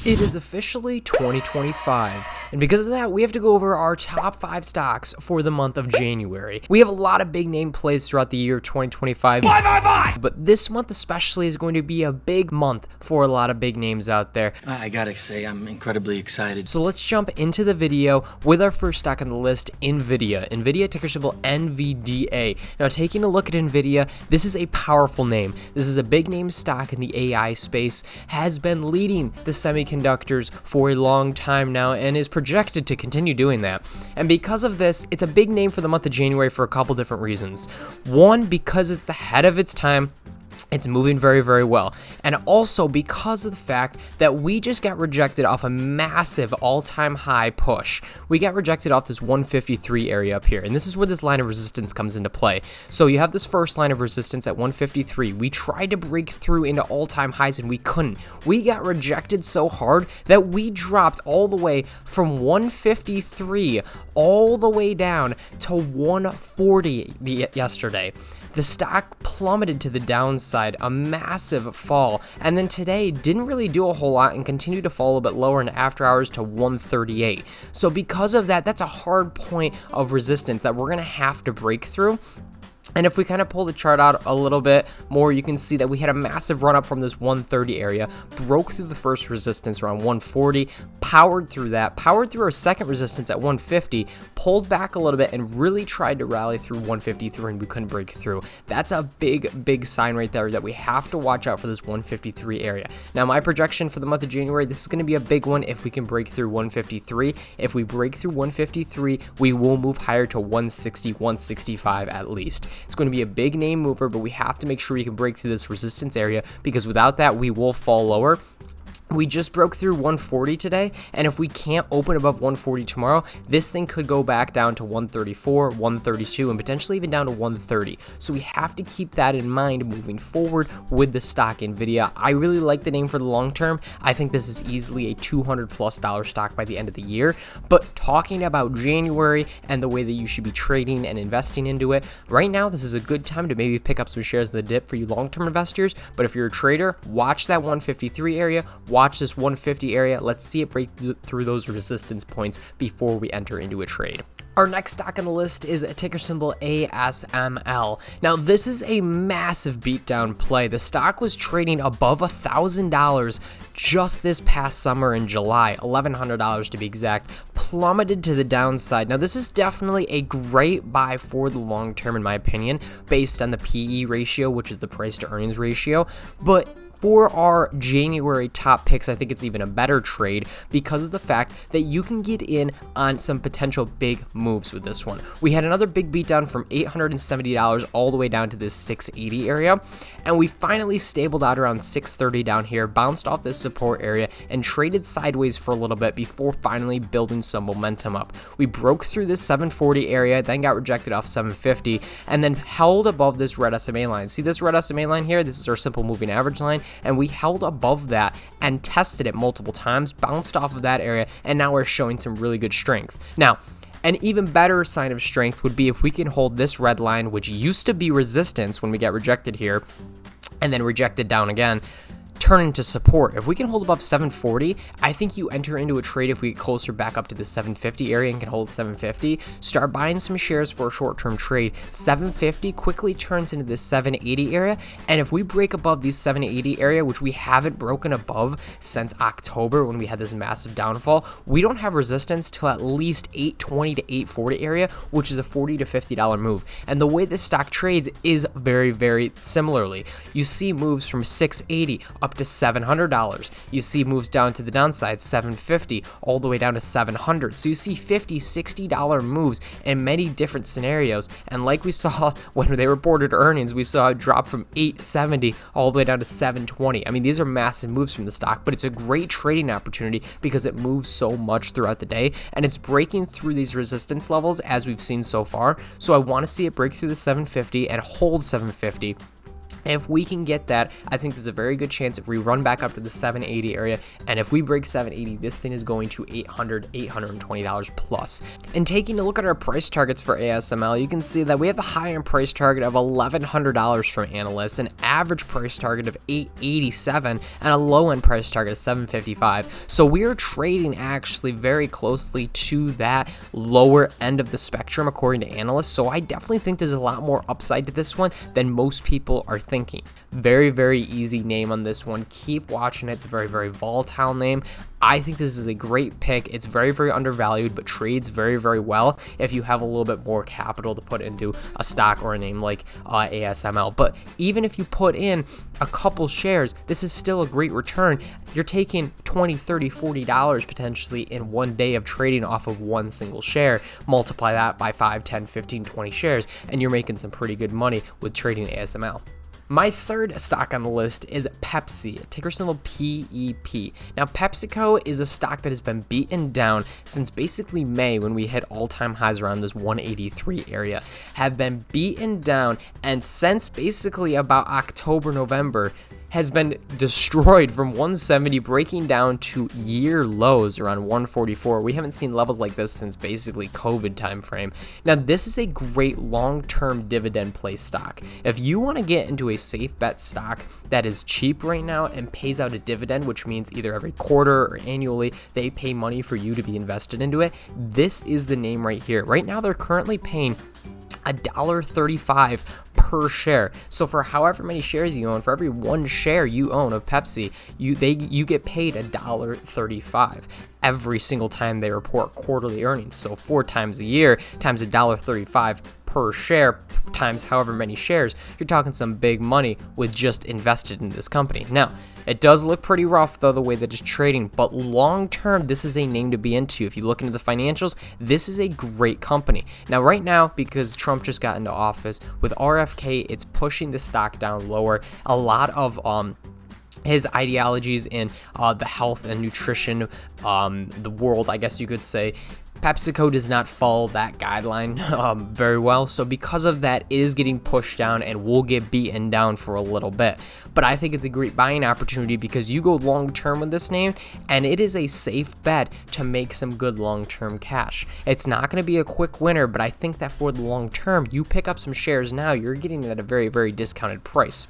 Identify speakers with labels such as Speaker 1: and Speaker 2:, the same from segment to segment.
Speaker 1: It is officially 2025, and because of that, we have to go over our top 5 stocks for the month of January. We have a lot of big name plays throughout the year 2025, but this month especially is going to be a big month for a lot of big names out there.
Speaker 2: I gotta say, I'm incredibly excited.
Speaker 1: So let's jump into the video with our first stock on the list, Nvidia. Nvidia, ticker symbol NVDA. Now, taking a look at Nvidia, this is a powerful name. This is a big name stock in the AI space, has been leading the semiconductors for a long time now and is projected to continue doing that. And because of this, it's a big name for the month of January for a couple different reasons. One, because it's the head of its time. It's moving very, very well. And also because of the fact that we just got rejected off a massive all-time high push. We got rejected off this 153 area up here. And this is where this line of resistance comes into play. So you have this first line of resistance at 153. We tried to break through into all-time highs and we couldn't. We got rejected so hard that we dropped all the way from 153 all the way down to 140 yesterday. The stock plummeted to the downside, a massive fall, and then today didn't really do a whole lot and continued to fall a bit lower in after hours to 138. So because of that, that's a hard point of resistance that we're going to have to break through. And if we kind of pull the chart out a little bit more, you can see that we had a massive run up from this 130 area, broke through the first resistance around 140, powered through that, powered through our second resistance at 150, pulled back a little bit and really tried to rally through 153 and we couldn't break through. That's a big sign right there that we have to watch out for this 153 area. Now, my projection for the month of January, this is going to be a big one if we can break through 153. If we break through 153, we will move higher to 160, 165 at least. It's going to be a big name mover, but we have to make sure we can break through this resistance area because without that, we will fall lower. We just broke through 140 today, and if we can't open above 140 tomorrow, this thing could go back down to 134, 132, and potentially even down to 130. So we have to keep that in mind moving forward with the stock Nvidia. I really like the name for the long term. I think this is easily a $200+ stock by the end of the year. But talking about January and the way that you should be trading and investing into it, right now this is a good time to maybe pick up some shares in the dip for you long-term investors. But if you're a trader, watch that 153 area, watch this 150 area. Let's see it break through those resistance points before we enter into a trade. Our next stock on the list is a ticker symbol ASML. Now, this is a massive beatdown play. The stock was trading above $1,000 just this past summer in July, $1,100 to be exact, plummeted to the downside. Now, this is definitely a great buy for the long term, in my opinion, based on the PE ratio, which is the price to earnings ratio, but for our January top picks, I think it's even a better trade because of the fact that you can get in on some potential big moves with this one. We had another big beatdown from $870 all the way down to this 680 area, and we finally stabled out around 630 down here, bounced off this support area, and traded sideways for a little bit before finally building some momentum up. We broke through this 740 area, then got rejected off 750, and then held above this red SMA line. See this red SMA line here? This is our simple moving average line. And we held above that and tested it multiple times, bounced off of that area, and now we're showing some really good strength. Now, an even better sign of strength would be if we can hold this red line, which used to be resistance when we got rejected here, and then rejected down again, turn into support. If we can hold above 740, I think you enter into a trade if we get closer back up to the 750 area and can hold 750. Start buying some shares for a short-term trade. 750 quickly turns into this 780 area, and if we break above these 780 area, which we haven't broken above since October when we had this massive downfall, we don't have resistance to at least 820 to 840 area, which is a $40 to $50 move. And the way this stock trades is very similarly. You see moves from 680 up to $700. You see moves down to the downside, 750 all the way down to 700. So you see $50, $60 moves in many different scenarios. And like we saw when they reported earnings, we saw a drop from 870 all the way down to 720. I mean, these are massive moves from the stock, but it's a great trading opportunity because it moves so much throughout the day and it's breaking through these resistance levels as we've seen so far. So I want to see it break through the 750 and hold 750. If we can get that, I think there's a very good chance if we run back up to the 780 area, and if we break 780, this thing is going to $820 plus. And taking a look at our price targets for ASML, you can see that we have the high-end price target of $1,100 from analysts, an average price target of $887, and a low-end price target of $755. So we are trading actually very closely to that lower end of the spectrum according to analysts. So I definitely think there's a lot more upside to this one than most people are thinking. Very, very easy name on this one. Keep watching it. It's a very, very volatile name. I think this is a great pick. It's very, very undervalued, but trades very, very well if you have a little bit more capital to put into a stock or a name like ASML. But even if you put in a couple shares, this is still a great return. You're taking $20, $30, $40 potentially in one day of trading off of one single share. Multiply that by 5, 10, 15, 20 shares, and you're making some pretty good money with trading ASML. My third stock on the list is Pepsi, ticker symbol PEP. Now, PepsiCo is a stock that has been beaten down since basically May when we hit all-time highs around this 183 area, have been beaten down, and since basically about October, November, has been destroyed from 170 breaking down to year lows around 144. We haven't seen levels like this since basically COVID timeframe. Now, this is a great long-term dividend play stock. If you want to get into a safe bet stock that is cheap right now and pays out a dividend, which means either every quarter or annually they pay money for you to be invested into it, this is the name right here. Right now, they're currently paying $1.35 per share. So for however many shares you own, for every one share you own of Pepsi, you get paid $1.35 every single time they report quarterly earnings. So 4 times a year times $1.35 per share times however many shares, you're talking some big money with just invested in this company. Now, it does look pretty rough though, the way that it's trading, but long term, this is a name to be into. If you look into the financials, this is a great company. Now, right now, because Trump just got into office, with RFK, it's pushing the stock down lower. A lot of his ideologies in the health and nutrition, the world, I guess you could say, PepsiCo does not follow that guideline very well, so because of that, it is getting pushed down and will get beaten down for a little bit. But I think it's a great buying opportunity because you go long-term with this name, and it is a safe bet to make some good long-term cash. It's not going to be a quick winner, but I think that for the long term, you pick up some shares now, you're getting it at a very, very discounted price.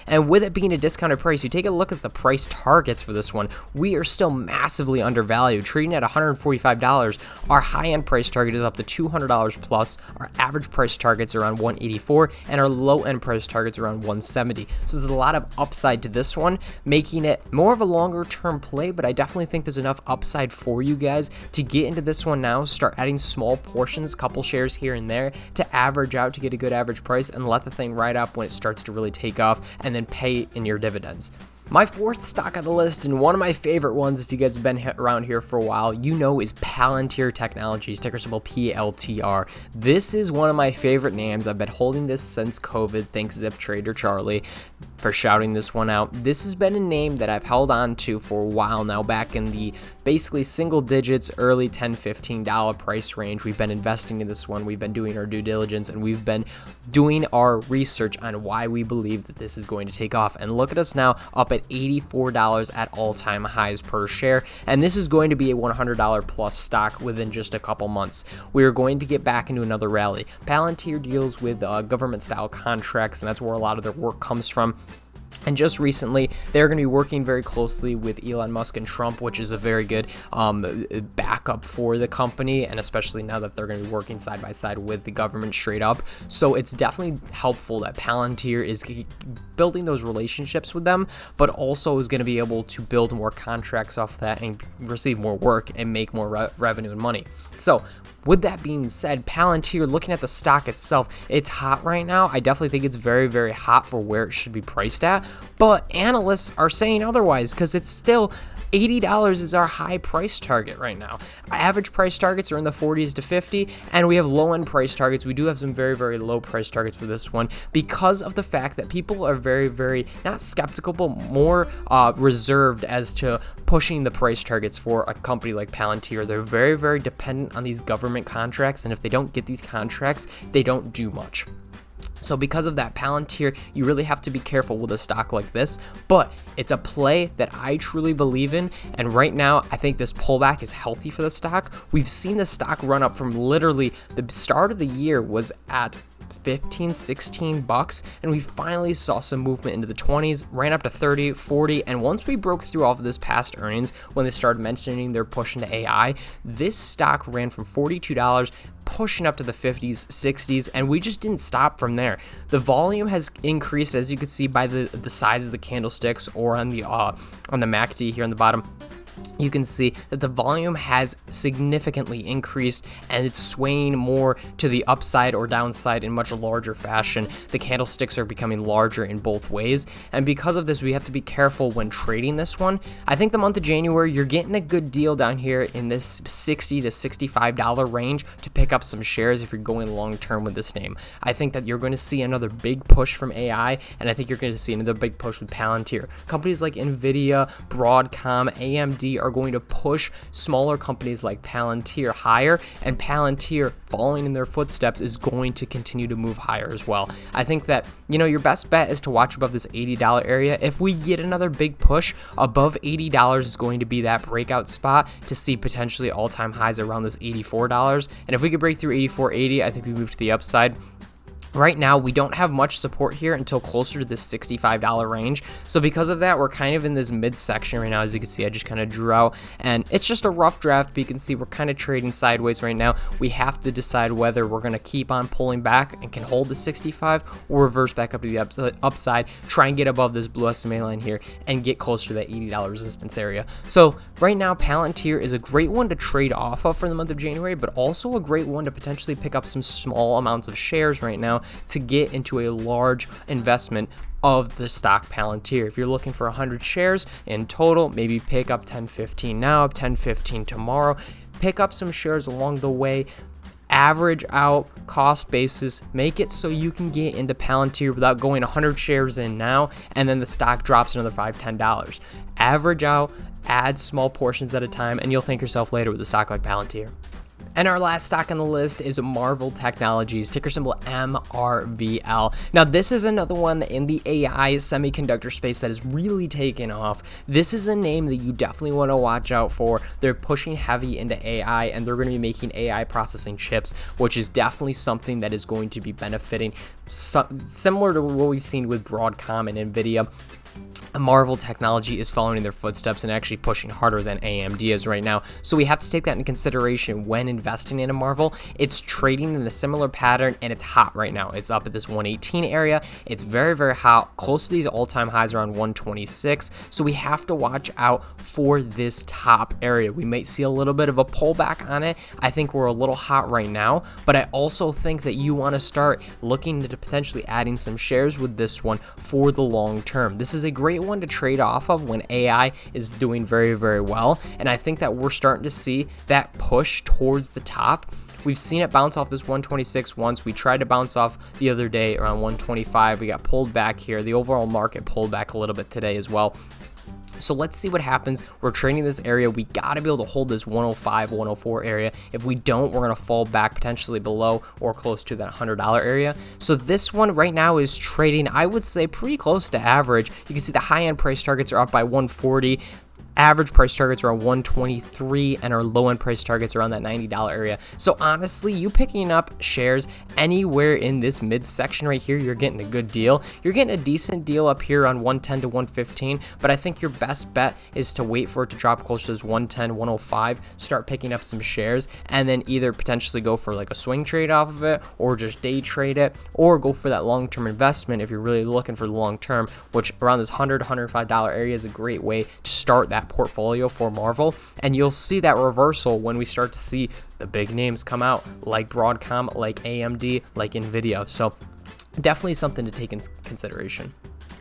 Speaker 1: And with it being a discounted price, you take a look at the price targets for this one, we are still massively undervalued, trading at $145. Our high-end price target is up to $200 plus. Our average price target's around $184, and our low-end price target's around $170. So there's a lot of upside to this one, making it more of a longer-term play, but I definitely think there's enough upside for you guys to get into this one now, start adding small portions, couple shares here and there, to average out to get a good average price, and let the thing ride up when it starts to really take off, and then pay in your dividends. My fourth stock on the list, and one of my favorite ones, if you guys have been around here for a while, you know, is Palantir Technologies, ticker symbol PLTR. This is one of my favorite names. I've been holding this since COVID. Thanks, Zip Trader Charlie, for shouting this one out. This has been a name that I've held on to for a while now, back in the basically single digits, early $10, $15 price range. We've been investing in this one. We've been doing our due diligence, and we've been doing our research on why we believe that this is going to take off. And look at us now, up at $84 at all-time highs per share, and this is going to be a $100 plus stock within just a couple months. We are going to get back into another rally. Palantir deals with government-style contracts, and that's where a lot of their work comes from. And just recently, they're going to be working very closely with Elon Musk and Trump, which is a very good backup for the company, and especially now that they're going to be working side by side with the government straight up. So it's definitely helpful that Palantir is building those relationships with them, but also is going to be able to build more contracts off that and receive more work and make more revenue and money. So with that being said, Palantir, looking at the stock itself, it's hot right now. I definitely think it's very, very hot for where it should be priced at, but analysts are saying otherwise because it's still $80 is our high price target right now. Average price targets are in the 40s to 50, and we have low-end price targets. We do have some very, very low price targets for this one because of the fact that people are very, very, not skeptical, but more reserved as to pushing the price targets for a company like Palantir. They're very, very dependent on these government contracts, and if they don't get these contracts, they don't do much. So because of that, Palantir, you really have to be careful with a stock like this, but it's a play that I truly believe in. And right now, I think this pullback is healthy for the stock. We've seen the stock run up from literally the start of the year was at 15, 16 bucks, and we finally saw some movement into the 20s, ran up to 30, 40, and once we broke through off of this past earnings, when they started mentioning their push into AI, this stock ran from $42 pushing up to the 50s, 60s, and we just didn't stop from there. The volume has increased, as you can see by the size of the candlesticks, or on the MACD here on the bottom. You can see that the volume has significantly increased, and it's swaying more to the upside or downside in much larger fashion. The candlesticks are becoming larger in both ways, and because of this, we have to be careful when trading this one. I think the month of January, you're getting a good deal down here in this $60 to $65 range to pick up some shares if you're going long term with this name. I think that you're going to see another big push from AI, and I think you're going to see another big push with Palantir. Companies like Nvidia, Broadcom, AMD are going to push smaller companies like Palantir higher, and Palantir, following in their footsteps, is going to continue to move higher as well. I think that, your best bet is to watch above this $80 area. If we get another big push above $80 is going to be that breakout spot to see potentially all-time highs around this $84. And if we could break through $84.80, I think we move to the upside. Right now, we don't have much support here until closer to this $65 range. So because of that, we're kind of in this midsection right now. As you can see, I just kind of drew out, and it's just a rough draft, but you can see we're kind of trading sideways right now. We have to decide whether we're going to keep on pulling back and can hold the 65 or reverse back up to the upside, try and get above this blue SMA line here and get closer to that $80 resistance area. So right now, Palantir is a great one to trade off of for the month of January, but also a great one to potentially pick up some small amounts of shares right now to get into a large investment of the stock Palantir. If you're looking for 100 shares in total, maybe pick up 10, 15 now, 10, 15 tomorrow. Pick up some shares along the way. Average out cost basis, make it so you can get into Palantir without going 100 shares in now, and then the stock drops another $5, $10. Average out, add small portions at a time, and you'll thank yourself later with a stock like Palantir. And our last stock on the list is Marvell Technologies, ticker symbol MRVL. Now, this is another one in the AI semiconductor space that is really taken off. This is a name that you definitely want to watch out for. They're pushing heavy into AI, and they're going to be making AI processing chips, which is definitely something that is going to be benefiting, similar to what we've seen with Broadcom and Nvidia. Marvell Technology is following their footsteps and actually pushing harder than AMD is right now. So we have to take that into consideration when investing in a Marvell. It's trading in a similar pattern, and it's hot right now. It's up at this 118 area. It's very, very hot, close to these all-time highs around 126. So we have to watch out for this top area. We might see a little bit of a pullback on it. I think we're a little hot right now, but I also think that you want to start looking into potentially adding some shares with this one for the long term. This is a great one to trade off of when AI is doing very, very well, and I think that we're starting to see that push towards the top. We've seen it bounce off this 126 once. We tried to bounce off the other day around 125. We got pulled back here. The overall market pulled back a little bit today as well. So let's see what happens. We're trading this area. We got to be able to hold this 105, 104 area. If we don't, we're going to fall back potentially below or close to that $100 area. So this one right now is trading, I would say, pretty close to average. You can see the high-end price targets are up by 140. Average price targets are around 123, and our low-end price targets are around that $90 area. So honestly, you picking up shares anywhere in this midsection right here, you're getting a good deal. You're getting a decent deal up here on 110 to 115, but I think your best bet is to wait for it to drop closer to this 110, 105, start picking up some shares, and then either potentially go for like a swing trade off of it, or just day trade it, or go for that long-term investment if you're really looking for the long term, which around this $100, $105 area is a great way to start that portfolio for Marvell. And you'll see that reversal when we start to see the big names come out, like Broadcom, like AMD, like Nvidia. So definitely something to take in consideration.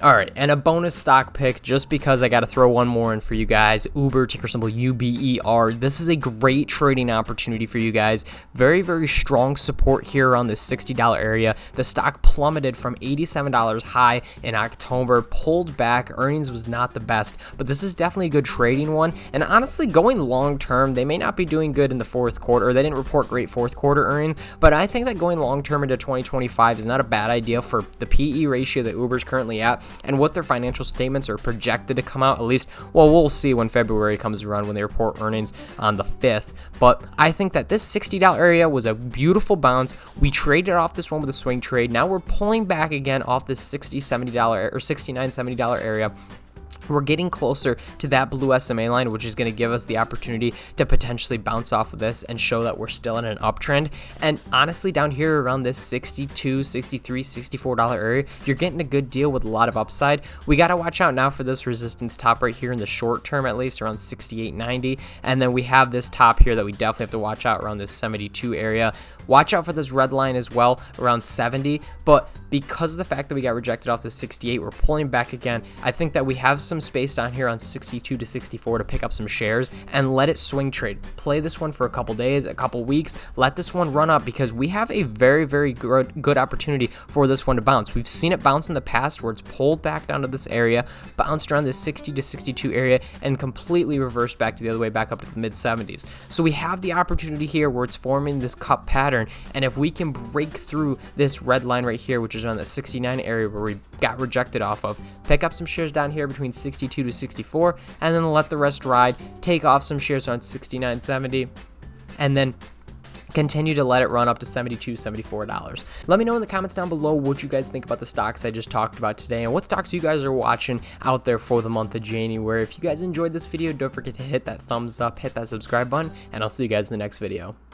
Speaker 1: All right, and a bonus stock pick just because I got to throw one more in for you guys. Uber, ticker symbol UBER. This is a great trading opportunity for you guys. Very, very strong support here around this $60 area. The stock plummeted from $87 high in October, pulled back. Earnings was not the best, but this is definitely a good trading one. And honestly, going long term, they may not be doing good in the fourth quarter. They didn't report great fourth quarter earnings, but I think that going long term into 2025 is not a bad idea for the PE ratio that Uber's currently at, and what their financial statements are projected to come out, at least. Well, we'll see when February comes around when they report earnings on the 5th. But I think that this $60 area was a beautiful bounce. We traded off this one with a swing trade. Now we're pulling back again off this $60, $70 or $69, $70 area. We're getting closer to that blue SMA line, which is going to give us the opportunity to potentially bounce off of this and show that we're still in an uptrend. And honestly, down here around this $62, $63, $64 area, you're getting a good deal with a lot of upside. We got to watch out now for this resistance top right here in the short term, at least around 68.90. And then we have this top here that we definitely have to watch out around this 72 area. Watch out for this red line as well around 70, but because of the fact that we got rejected off the 68, we're pulling back again. I think that we have some space down here on 62 to 64 to pick up some shares and let it swing trade. Play this one for a couple days, a couple weeks, let this one run up, because we have a very, very good opportunity for this one to bounce. We've seen it bounce in the past where it's pulled back down to this area, bounced around this 60 to 62 area, and completely reversed back to the other way, back up to the mid 70s. So we have the opportunity here where it's forming this cup pattern, and if we can break through this red line right here, which is around the 69 area where we got rejected off of, pick up some shares down here between 62 to 64, and then let the rest ride, take off some shares around 69, 70, and then continue to let it run up to $72, $74. Let me know in the comments down below what you guys think about the stocks I just talked about today, and what stocks you guys are watching out there for the month of January. If you guys enjoyed this video, don't forget to hit that thumbs up, hit that subscribe button, and I'll see you guys in the next video.